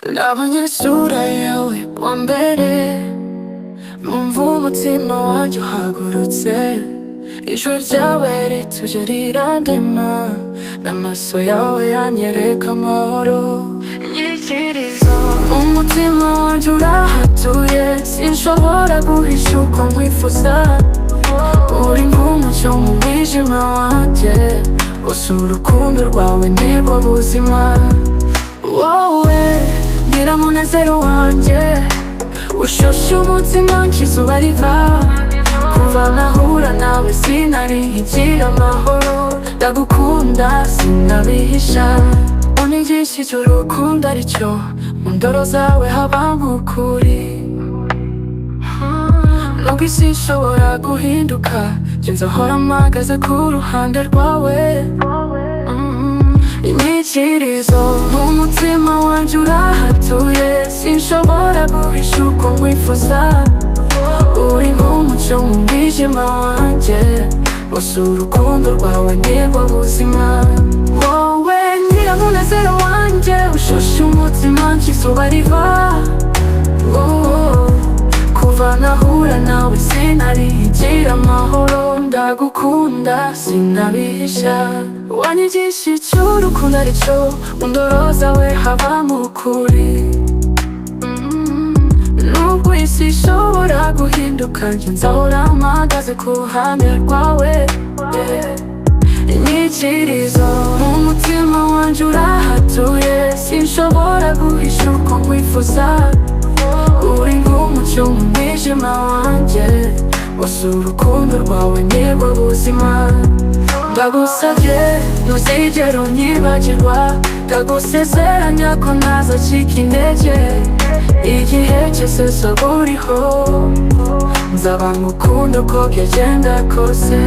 N'abanyesura yawe wa mbere numva umutima wanjye uhagurutse, ijwi ryawe rituje rirandema, n'amaso yawe yanyereka amahoro. Inyikirizo umutima wanjye urahatuye, sinshobora guhisha uko nkwifuza. Uri nk'umucyo mu mwijima wanjye, gusa urukundo rwawe nibwo buzima. Wowe ngira munezero wanjye, ushushe umutima nk'izuba riva. Kuva nahura nawe sinari nkigira amahoro, ndagukunda sinabihisha. Unyigisha icyo urukundo aricyo, mu ndoro zawe habamo ukuri. Nubwo isi ishobora guhinduka, njye nzahora mpagaze ku ruhande rwawe. Inyikirizo umutima wanjye urahatuye, sinshobora guhisha uko nkwifuza. Uri nk'umucyo mu mwijima wanjye, gusa urukundo rwawe nibwo buzima. Wowe ngira munezero wanjye, ushushe umutima nk'izuba riva. Kuva nahura nawe sinari nkigira amahoro, ndagukunda sinabihisha. Wanyigisha icyo urukundo aricyo, mu ndoro zawe habamo ukuri. Nubwo isi ishobora guhinduka, njye nzahora mpagaze ku ruhande rwawe. Inyikirizo umutima wanjye urahatuye, sinshobora guhisha uko nkwifuza. Uri nk'umucyo mu mwijima wanjye, gusa urukundo rwawe nibwo buzima. Ndagusabye ntuzigere unyibagirwa, ndagusezeranya ko ntazacika intege. Igihe cyose uzaba uriho, nzaba ngukunda uko byagenda kose.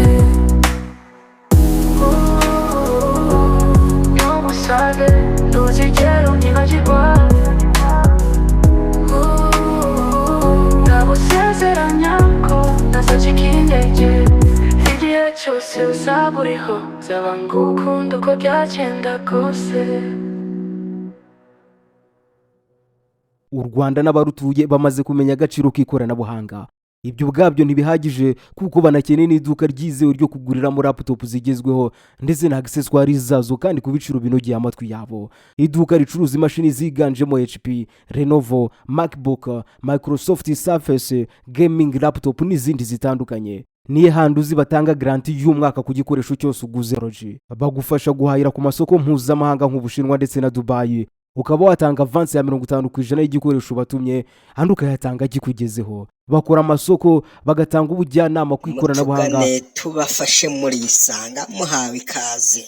Ntugusabe ntuzigere unyibagirwa, ndagusezeranya ko ntazacika intege. Igihe cyose uzaba uriho, nzaba ngukunda uko byagenda kose. U Rwanda n'abarutuye bamaze kumenya agaciro k'ikoranabuhanga. Ibyo ubwabyo ntibihagije kuko banakeneye n'iduka ryizewe ryo kuguriramo laptop zigezweho ndetse na accessoires zazo, kandi ku biciro binogeye amatwi yabo. Iduka ricuruza imashini ziganjemo HP, Lenovo, MacBook, Microsoft Surface, gaming laptop n'izindi zitandukanye. Niye handuzi batanga garanti y'umwaka ku gikoresho cyose uguze. Bagufasha guhahira ku masoko mpuzamahanga nk'Ubushinwa ndetse na Dubai. Ukaba watanga avance ya 50% y'igikoresho batumye, andi ukayatanga gikugezeho. Bakora amasoko, bagatanga ubujyanama ku ikoranabuhanga. Tubafashe muri isanga muhawe ikaze.